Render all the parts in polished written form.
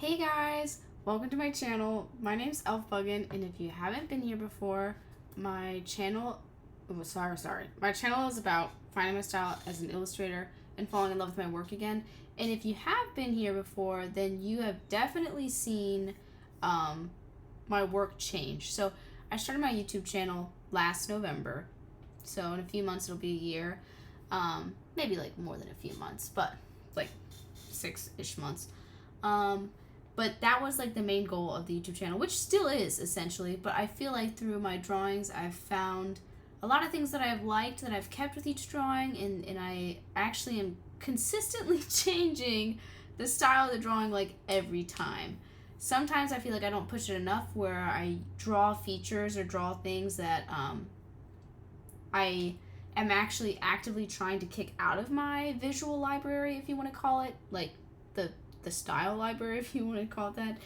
Hey guys, welcome to my channel. My name's Elfbuggin, and if you haven't been here before, my channel, my channel is about finding my style as an illustrator and falling in love with my work again. And if you have been here before, then you have definitely seen my work change. So I started my YouTube channel last November, so in a few months it'll be a year, maybe like more than a few months, but like 6-ish months. But that was like the main goal of the YouTube channel, which still is essentially, but I feel like through my drawings I've found a lot of things that I've liked that I've kept with each drawing, and I actually am consistently changing the style of the drawing like every time. Sometimes I feel like I don't push it enough where I draw features or draw things that I am actually actively trying to kick out of my visual library, if you want to call it, like the style library, if you want to call it that.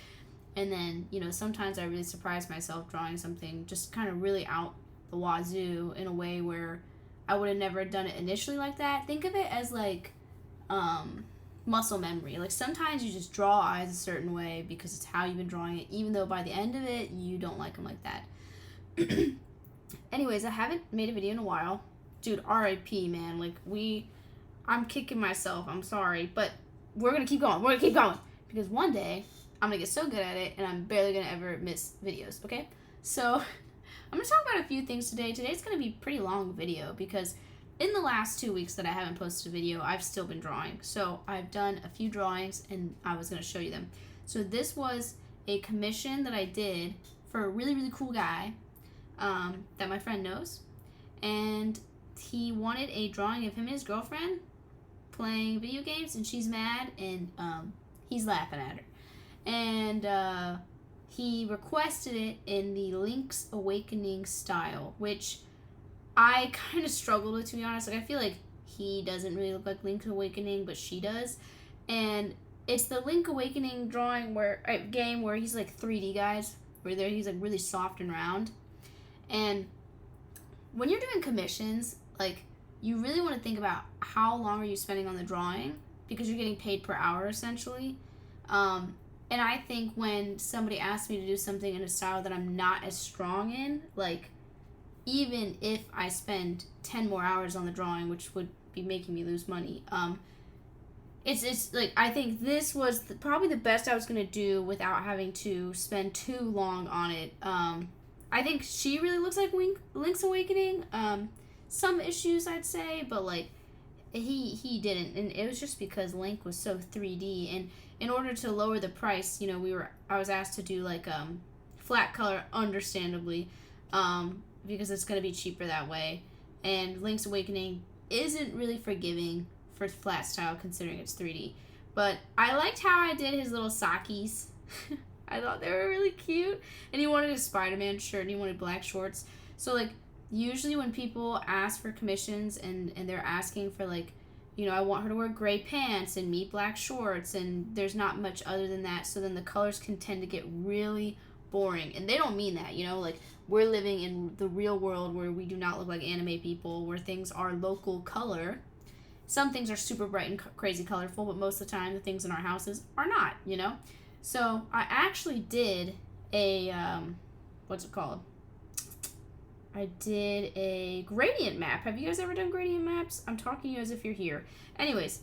And then, you know, sometimes I really surprise myself drawing something just kind of really out the wazoo in a way where I would have never done it initially like that. Think of it as like muscle memory. Like sometimes you just draw eyes a certain way because it's how you've been drawing it, even though by the end of it you don't like them like that. Anyways, I haven't made a video in a while. Dude, RIP, man. Like I'm kicking myself. I'm sorry, but we're gonna keep going. We're gonna keep going because one day I'm gonna get so good at it and I'm barely gonna ever miss videos. Okay, so I'm gonna talk about a few things today. Today's gonna be a pretty long video because in the last 2 weeks that I haven't posted a video, I've still been drawing. So I've done a few drawings and I was gonna show you them. So this was a commission that I did for a really, really cool guy that my friend knows, and he wanted a drawing of him and his girlfriend playing video games, and she's mad, and he's laughing at her, and he requested it in the Link's Awakening style, which I kind of struggled with, to be honest. Like, I feel like he doesn't really look like Link's Awakening, but she does, and it's the Link Awakening drawing game where he's like 3D, guys, where he's like really soft and round. And when you're doing commissions, like, you really want to think about how long are you spending on the drawing, because you're getting paid per hour essentially. And I think when somebody asks me to do something in a style that I'm not as strong in, like, even if I spend 10 more hours on the drawing, which would be making me lose money, it's like, I think this was probably the best I was going to do without having to spend too long on it. I think she really looks like Link's Awakening. Some issues, I'd say, but like he didn't, and it was just because Link was so 3D. And in order to lower the price, you know, I was asked to do like flat color, understandably, because it's going to be cheaper that way. And Link's Awakening isn't really forgiving for flat style considering it's 3D. But I liked how I did his little sakis. I thought they were really cute. And he wanted a Spider-Man shirt, and he wanted black shorts. So like, usually when people ask for commissions and they're asking for, like, you know, I want her to wear gray pants and me black shorts, and there's not much other than that, so then the colors can tend to get really boring. And they don't mean that, you know, like, we're living in the real world where we do not look like anime people, where things are local color. Some things are super bright and crazy colorful, but most of the time the things in our houses are not, you know. So I actually did a what's it called? I did a gradient map. Have you guys ever done gradient maps? I'm talking to you as if you're here. Anyways,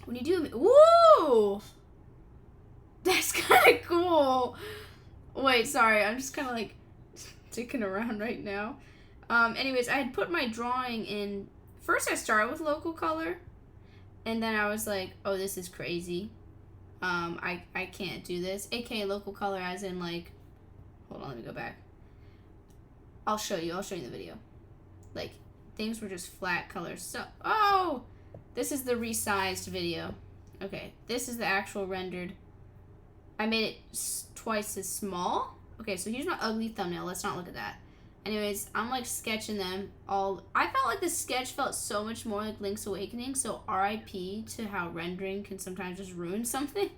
when you do... Woo! That's kind of cool. Wait, sorry. I'm just kind of like ticking around right now. Anyways, I had put my drawing in... First, I started with local color. And then I was like, oh, this is crazy. I can't do this. AKA local color as in, like... Hold on, let me go back. I'll show you in the video. Like, things were just flat colors. So, oh! This is the resized video. Okay, this is the actual rendered. I made it twice as small. Okay, so here's my ugly thumbnail. Let's not look at that. Anyways, I'm like sketching them all. I felt like the sketch felt so much more like Link's Awakening, so RIP to how rendering can sometimes just ruin something.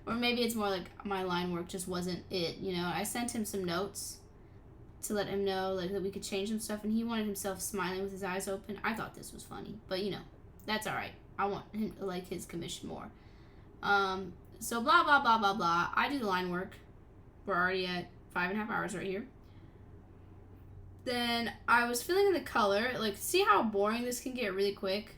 Or maybe it's more like my line work just wasn't it, you know? I sent him some notes to let him know, like, that we could change some stuff, and he wanted himself smiling with his eyes open. I thought this was funny, but, you know, that's alright. I want him to like his commission more. So blah, blah, blah, blah, blah. I do the line work. We're already at 5.5 hours right here. Then I was filling in the color. Like, see how boring this can get really quick?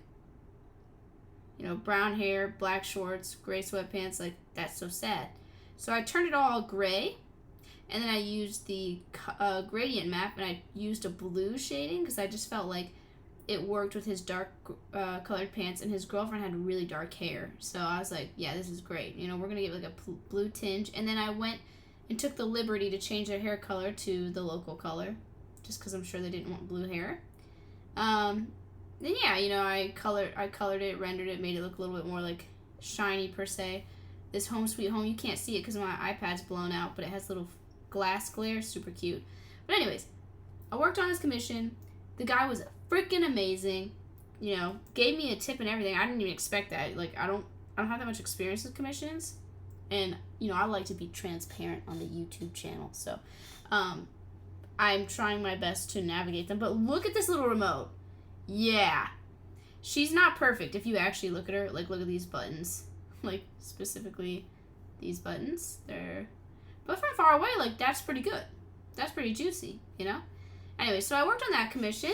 You know, brown hair, black shorts, gray sweatpants. Like, that's so sad. So I turned it all gray. And then I used the gradient map. And I used a blue shading because I just felt like it worked with his dark colored pants. And his girlfriend had really dark hair. So I was like, yeah, this is great. You know, we're going to give like a blue tinge. And then I went and took the liberty to change their hair color to the local color. Just because I'm sure they didn't want blue hair. Then yeah, you know, I colored it, rendered it, made it look a little bit more like shiny per se. This Home Sweet Home, you can't see it because my iPad's blown out, but it has little glass glare, super cute. But anyways, I worked on this commission. The guy was freaking amazing. You know, gave me a tip and everything. I didn't even expect that. Like, I don't have that much experience with commissions, and you know, I like to be transparent on the YouTube channel. So, I'm trying my best to navigate them. But look at this little remote. Yeah. She's not perfect if you actually look at her. Like, look at these buttons. Like, specifically these buttons. But from far away, like, that's pretty good. That's pretty juicy, you know? Anyway, so I worked on that commission.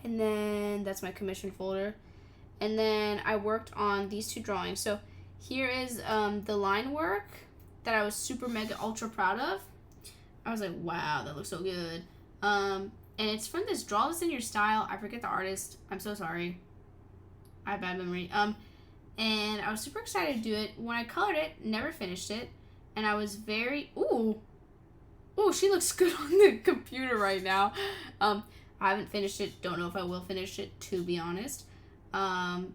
And then that's my commission folder. And then I worked on these two drawings. So here is the line work that I was super mega ultra proud of. I was like, wow, that looks so good. And it's from this Draw This in Your Style. I forget the artist. I'm so sorry. I have bad memory. And I was super excited to do it. When I colored it, never finished it. And I was very, ooh, she looks good on the computer right now. I haven't finished it. Don't know if I will finish it, to be honest. I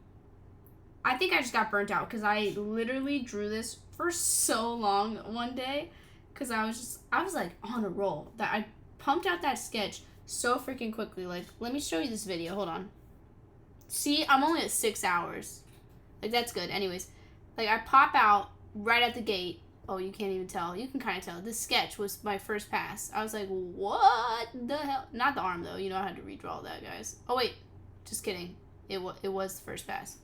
think I just got burnt out because I literally drew this for so long one day. Because I was like on a roll. That I pumped out that sketch so freaking quickly. Like, let me show you this video. Hold on. See, I'm only at 6 hours. Like, that's good. Anyways, like, I pop out right at the gate. Oh, you can't even tell. You can kind of tell. This sketch was my first pass. I was like, what the hell? Not the arm, though. You know I had to redraw that, guys. Oh, wait. Just kidding. It was the first pass.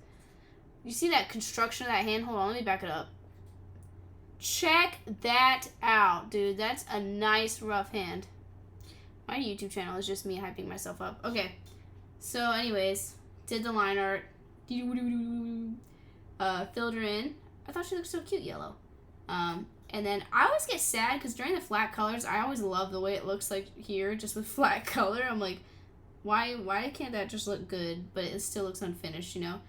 You see that construction of that hand? Hold on. Let me back it up. Check that out, dude. That's a nice rough hand. My YouTube channel is just me hyping myself up. Okay. So, anyways, did the line art. Filled her in. I thought she looked so cute yellow. And then I always get sad because during the flat colors, I always love the way it looks like here, just with flat color. I'm like, why can't that just look good, but it still looks unfinished, you know?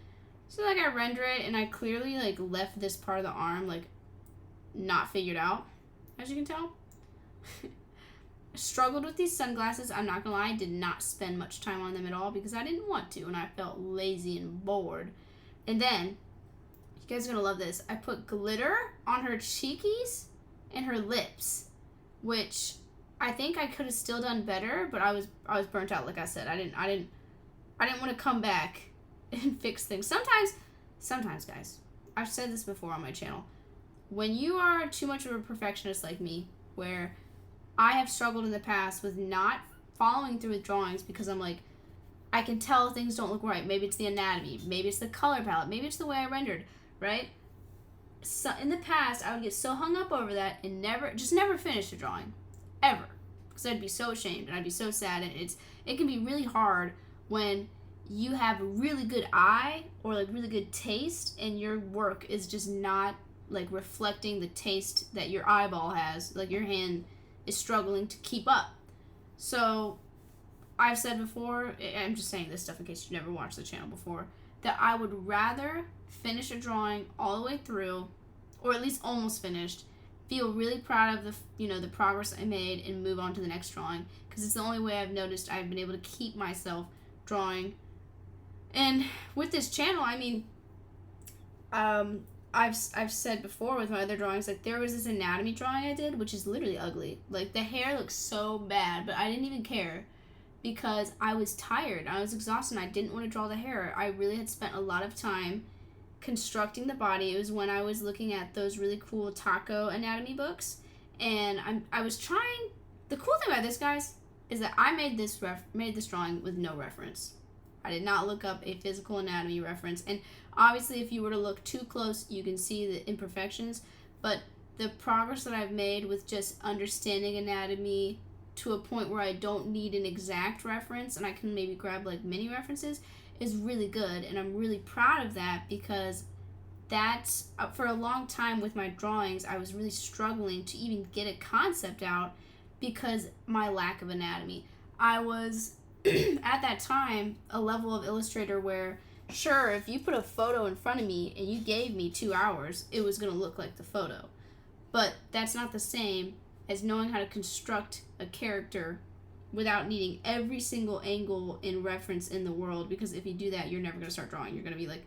So, like, I render it, and I clearly, like, left this part of the arm, like, not figured out, as you can tell. Struggled with these sunglasses. I'm not gonna lie, I did not spend much time on them at all because I didn't want to and I felt lazy and bored. And then, you guys are gonna love this, I put glitter on her cheekies and her lips, which I think I could have still done better, but I was burnt out. Like I said, I didn't want to come back and fix things. Sometimes guys, I've said this before on my channel, when you are too much of a perfectionist like me, where I have struggled in the past with not following through with drawings because I'm like, I can tell things don't look right. Maybe it's the anatomy. Maybe it's the color palette. Maybe it's the way I rendered, right? So in the past, I would get so hung up over that and never finish a drawing, ever. Because I'd be so ashamed and I'd be so sad. And it can be really hard when you have a really good eye or like really good taste and your work is just not like reflecting the taste that your eyeball has, like your hand is struggling to keep up. So I've said before, I'm just saying this stuff in case you've never watched the channel before, that I would rather finish a drawing all the way through, or at least almost finished, feel really proud of the progress I made and move on to the next drawing, because it's the only way I've noticed I've been able to keep myself drawing. And with this channel, I mean, I've said before with my other drawings, like there was this anatomy drawing I did, which is literally ugly. Like the hair looks so bad, but I didn't even care because I was tired. I was exhausted. And I didn't want to draw the hair. I really had spent a lot of time constructing the body. It was when I was looking at those really cool taco anatomy books, and I was trying. The cool thing about this, guys, is that I made this drawing with no reference. I did not look up a physical anatomy reference. And obviously, if you were to look too close, you can see the imperfections. But the progress that I've made with just understanding anatomy to a point where I don't need an exact reference and I can maybe grab like mini references is really good. And I'm really proud of that, because that's, for a long time with my drawings, I was really struggling to even get a concept out because my lack of anatomy. I was at that time a level of illustrator where, sure, if you put a photo in front of me and you gave me 2 hours, it was going to look like the photo. But that's not the same as knowing how to construct a character without needing every single angle in reference in the world, because if you do that, you're never going to start drawing. You're going to be like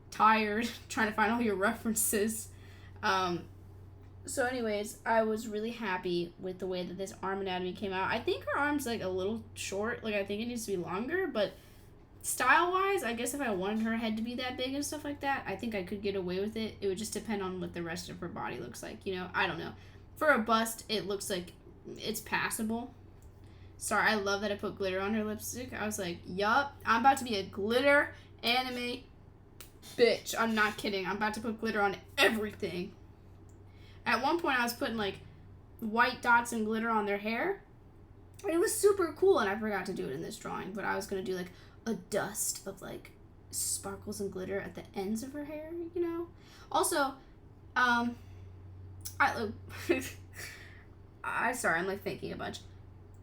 tired trying to find all your references. So anyways, I was really happy with the way that this arm anatomy came out. I think her arm's like a little short. Like, I think it needs to be longer, but style-wise, I guess if I wanted her head to be that big and stuff like that, I think I could get away with it. It would just depend on what the rest of her body looks like, you know? I don't know. For a bust, it looks like it's passable. Sorry, I love that I put glitter on her lipstick. I was like, yup, I'm about to be a glitter anime bitch. I'm not kidding. I'm about to put glitter on everything. At one point, I was putting, like, white dots and glitter on their hair. And it was super cool, and I forgot to do it in this drawing. But I was going to do, like, a dust of, like, sparkles and glitter at the ends of her hair, you know? Also, sorry, I'm, like, thinking a bunch.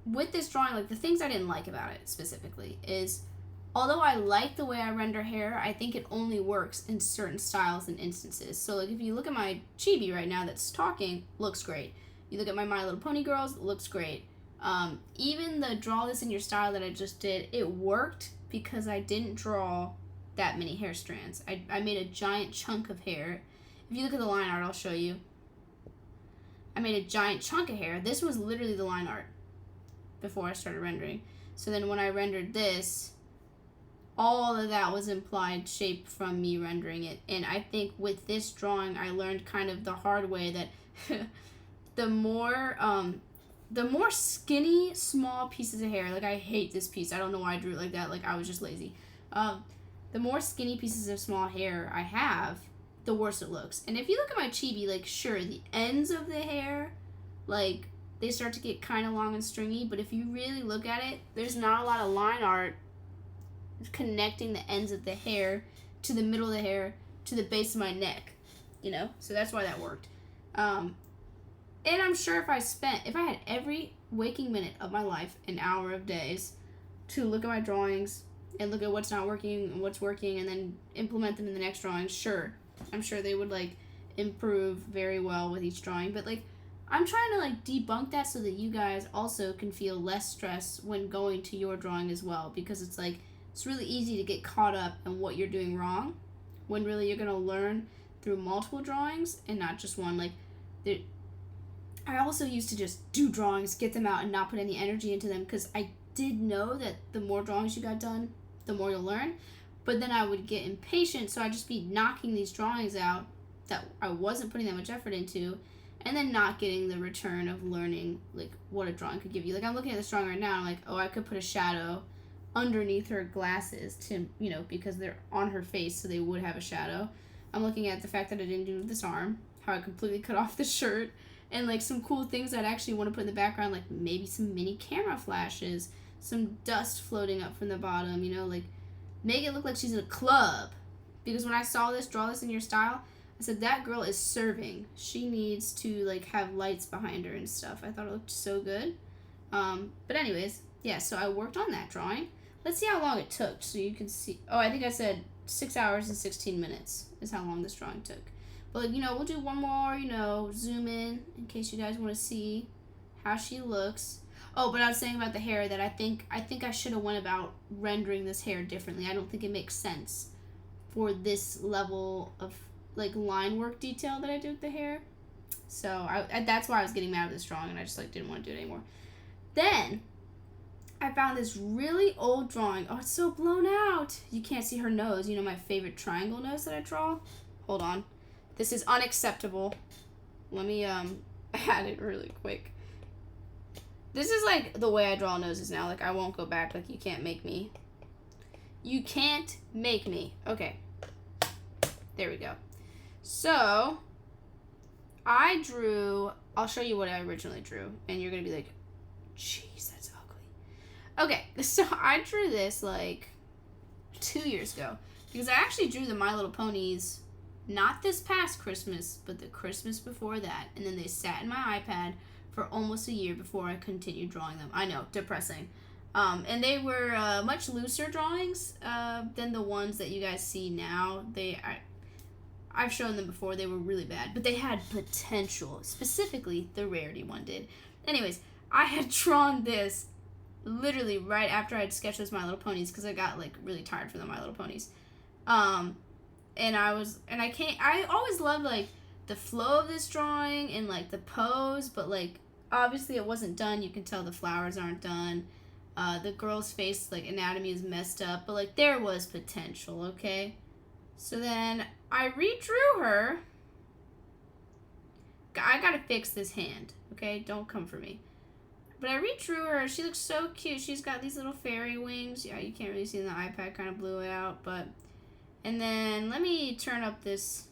With this drawing, like, the things I didn't like about it specifically is, although I like the way I render hair, I think it only works in certain styles and instances. So, like, if you look at my chibi right now that's talking, looks great. You look at my My Little Pony girls, looks great. Even the draw this in your style that I just did, it worked because I didn't draw that many hair strands. I made a giant chunk of hair. If you look at the line art, I'll show you. I made a giant chunk of hair. This was literally the line art before I started rendering. So then when I rendered this, all of that was implied shape from me rendering it. And I think with this drawing, I learned kind of the hard way that the more skinny, small pieces of hair, like, I hate this piece. I don't know why I drew it like that. Like, I was just lazy. The more skinny pieces of small hair I have, the worse it looks. And if you look at my chibi, like, sure, the ends of the hair, like, they start to get kind of long and stringy. But if you really look at it, there's not a lot of line art connecting the ends of the hair to the middle of the hair to the base of my neck, you know? So that's why that worked. And I'm sure if I had every waking minute of my life, an hour of days, to look at my drawings and look at what's not working and what's working and then implement them in the next drawing, sure, I'm sure they would, like, improve very well with each drawing. But, like, I'm trying to, like, debunk that so that you guys also can feel less stress when going to your drawing as well, because it's, like, it's really easy to get caught up in what you're doing wrong when really you're going to learn through multiple drawings and not just one. Like, I also used to just do drawings, get them out, and not put any energy into them, because I did know that the more drawings you got done, the more you'll learn. But then I would get impatient, so I'd just be knocking these drawings out that I wasn't putting that much effort into, and then not getting the return of learning, like, what a drawing could give you. Like, I'm looking at this drawing right now, and I'm like, oh, I could put a shadow underneath her glasses to, you know, because they're on her face, so they would have a shadow. I'm looking at the fact that I didn't do this arm, how I completely cut off the shirt, and, like, some cool things I'd actually want to put in the background, like maybe some mini camera flashes, some dust floating up from the bottom, you know, like, make it look like she's in a club. Because when I saw this, draw this in your style, I said, that girl is serving. She needs to, like, have lights behind her and stuff. I thought it looked so good. But anyways, yeah, so I worked on that drawing. Let's see how long it took so you can see. Oh, I think I said 6 hours and 16 minutes is how long this drawing took. But, you know, we'll do one more, you know, zoom in case you guys want to see how she looks. Oh, but I was saying about the hair that I think I should have went about rendering this hair differently. I don't think it makes sense for this level of, like, line work detail that I did with the hair. So that's why I was getting mad with this drawing, and I just, like, didn't want to do it anymore. Then I found this really old drawing. Oh, it's so blown out. You can't see her nose. You know my favorite triangle nose that I draw? Hold on. This is unacceptable. Let me add it really quick. This is, like, the way I draw noses now. Like, I won't go back. Like, you can't make me. You can't make me. Okay. There we go. So, I drew... I'll show you what I originally drew. And you're going to be like, jeez, that's ugly. Okay, so I drew this, like, 2 years ago. Because I actually drew the My Little Ponies, not this past Christmas, but the Christmas before that. And then they sat in my iPad for almost a year before I continued drawing them. I know, depressing. And they were much looser drawings than the ones that you guys see now. I've shown them before. They were really bad, but they had potential. Specifically, the Rarity one did. Anyways, I had drawn this literally right after I'd sketched those My Little Ponies because I got like really tired for the My Little Ponies. I always loved like the flow of this drawing and like the pose, but like obviously it wasn't done. You can tell the flowers aren't done. The girl's face, like, anatomy is messed up, but, like, there was potential, okay? So then I redrew her. I gotta fix this hand, okay? Don't come for me. But I redrew her. She looks so cute. She's got these little fairy wings. Yeah, you can't really see in the iPad. Kind of blew it out, but... And then let me turn up this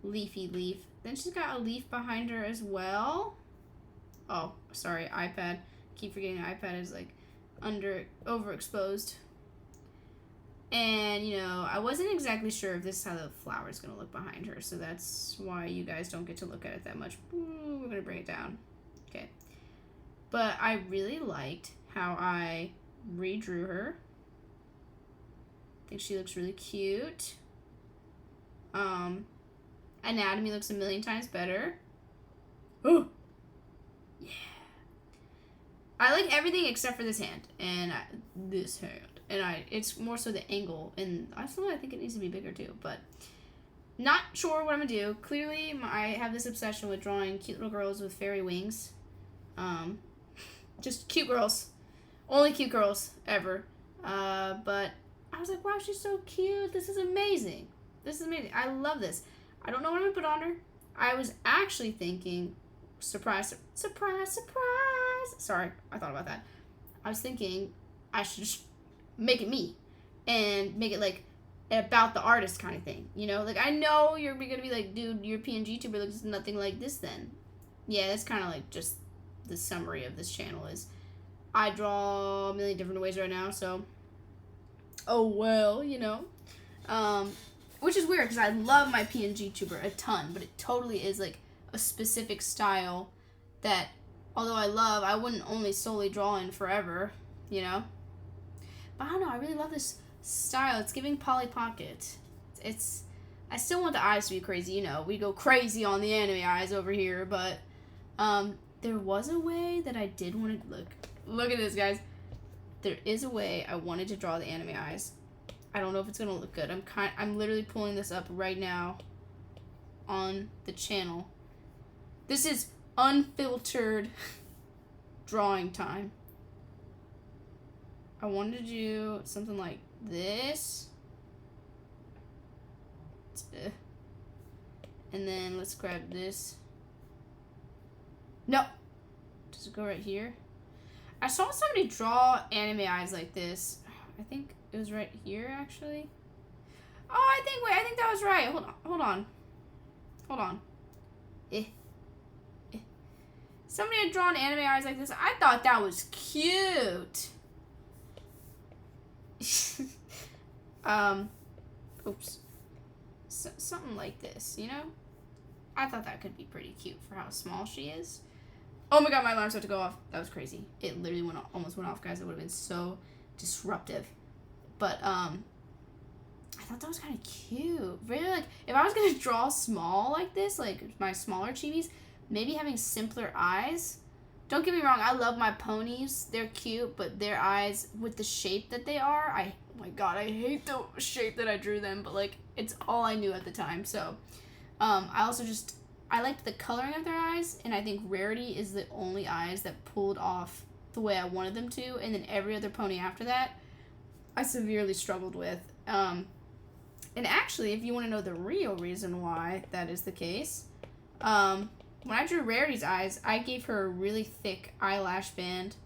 leafy leaf. Then she's got a leaf behind her as well. Oh, sorry, iPad. Keep forgetting the iPad is, like... overexposed. And, you know, I wasn't exactly sure if this is how the flower is going to look behind her, so that's why you guys don't get to look at it that much. Ooh, we're going to bring it down. Okay. But I really liked how I redrew her. I think she looks really cute. Anatomy looks a million times better. Oh! Yeah. I like everything except for this hand and this hand, and it's more so the angle, and I think it needs to be bigger too, but not sure what I'm gonna do. Clearly, I have this obsession with drawing cute little girls with fairy wings. Just cute girls, only cute girls ever. But I was like, wow, she's so cute. This is amazing. This is amazing. I love this. I don't know what I'm gonna put on her. I was actually thinking, surprise, surprise, surprise. Sorry, I thought about that. I was thinking I should just make it me and make it like about the artist kind of thing, you know? Like, I know you're gonna be like, dude, your PNG tuber looks nothing like this then. Yeah, that's kind of like just the summary of this channel is I draw a million different ways right now, so oh well, you know. Which is weird because I love my PNG tuber a ton, but it totally is like a specific style that, although I wouldn't only solely draw in forever, you know? But I don't know, I really love this style. It's giving Polly Pocket. I still want the eyes to be crazy, you know. We go crazy on the anime eyes over here, but there was a way that I did want to look at this, guys. There is a way I wanted to draw the anime eyes. I don't know if it's gonna look good. I'm literally pulling this up right now on the channel. This is unfiltered drawing time. I wanted to do something like this. And then let's grab this. No. Does it go right here? I saw somebody draw anime eyes like this. I think it was right here, actually. Oh, I think that was right. Hold on. Somebody had drawn anime eyes like this. I thought that was cute. Oops. Something like this, you know? I thought that could be pretty cute for how small she is. Oh my god, my alarm's about to go off. That was crazy. It literally almost went off, guys. It would have been so disruptive. But, I thought that was kind of cute. Really, like, if I was going to draw small like this, like my smaller chibis, maybe having simpler eyes. Don't get me wrong, I love my ponies. They're cute, but their eyes, with the shape that they are, oh my god, I hate the shape that I drew them, but, like, it's all I knew at the time. So, I liked the coloring of their eyes, and I think Rarity is the only eyes that pulled off the way I wanted them to, and then every other pony after that, I severely struggled with. And actually, if you want to know the real reason why that is the case, when I drew Rarity's eyes, I gave her a really thick eyelash band,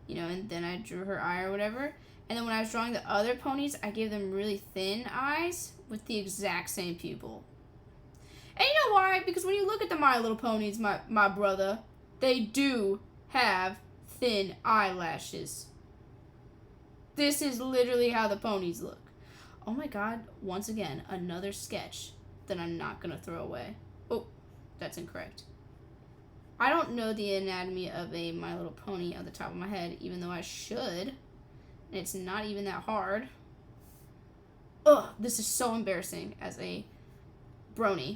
you know, and then I drew her eye or whatever. And then when I was drawing the other ponies, I gave them really thin eyes with the exact same pupil. And you know why? Because when you look at the My Little Ponies, my brother, they do have thin eyelashes. This is literally how the ponies look. Oh my god, once again, another sketch that I'm not going to throw away. Oh, that's incorrect. I don't know the anatomy of a My Little Pony on the top of my head, even though I should. And it's not even that hard. Ugh, this is so embarrassing as a brony.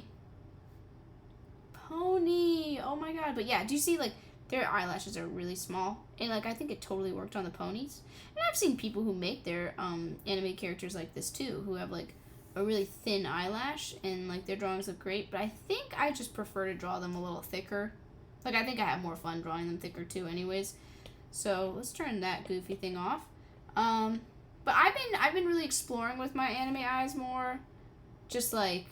Pony, oh my god. But yeah, do you see, like, their eyelashes are really small. And, like, I think it totally worked on the ponies. And I've seen people who make their anime characters like this, too. Who have, like, a really thin eyelash. And, like, their drawings look great. But I think I just prefer to draw them a little thicker. Like, I think I have more fun drawing them thicker, too, anyways. So, let's turn that goofy thing off. But I've been really exploring with my anime eyes more. Just, like,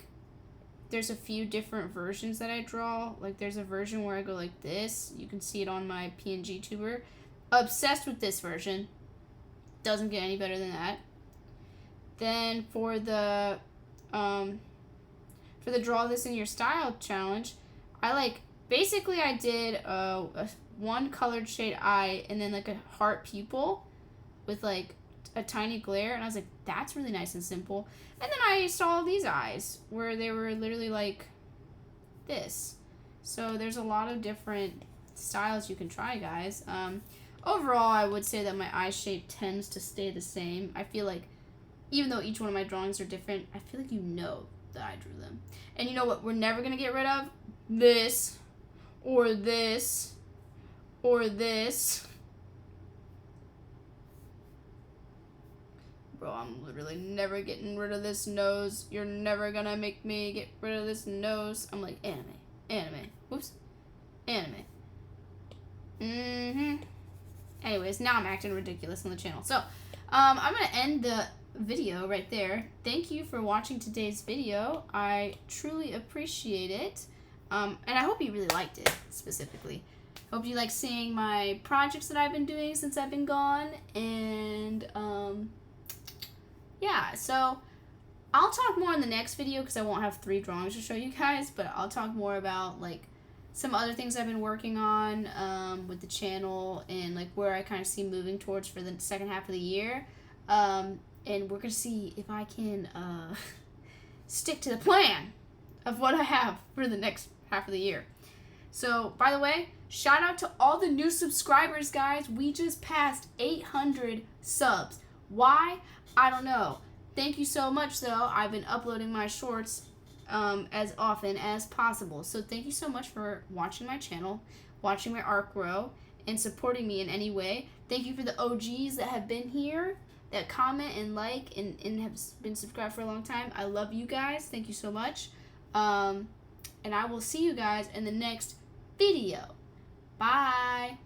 there's a few different versions that I draw. Like, there's a version where I go like this. You can see it on my PNG tuber. Obsessed with this version. Doesn't get any better than that. Then for the Draw This in Your Style challenge, basically I did a one colored shade eye and then, like, a heart pupil with, like, a tiny glare, and I was like, that's really nice and simple. And then I saw these eyes where they were literally like this. So there's a lot of different styles you can try, guys. Overall, I would say that my eye shape tends to stay the same. I feel like even though each one of my drawings are different, I feel like you know that I drew them. And you know what we're never going to get rid of? This, or this, or this. Bro, I'm literally never getting rid of this nose. You're never gonna make me get rid of this nose. I'm like, anime. Whoops. Anime. Anyways, now I'm acting ridiculous on the channel. So, I'm gonna end the video right there. Thank you for watching today's video. I truly appreciate it. And I hope you really liked it, specifically. Hope you like seeing my projects that I've been doing since I've been gone. And, yeah, so I'll talk more in the next video because I won't have 3 drawings to show you guys, but I'll talk more about, like, some other things I've been working on with the channel and, like, where I kind of see moving towards for the second half of the year. And we're going to see if I can stick to the plan of what I have for the next half of the year. So, by the way, shout out to all the new subscribers, guys. We just passed 800 subs. Why? I don't know. Thank you so much, though. I've been uploading my shorts as often as possible. So thank you so much for watching my channel, watching my art grow, and supporting me in any way. Thank you for the OGs that have been here, that comment and like and have been subscribed for a long time. I love you guys. Thank you so much. And I will see you guys in the next video. Bye.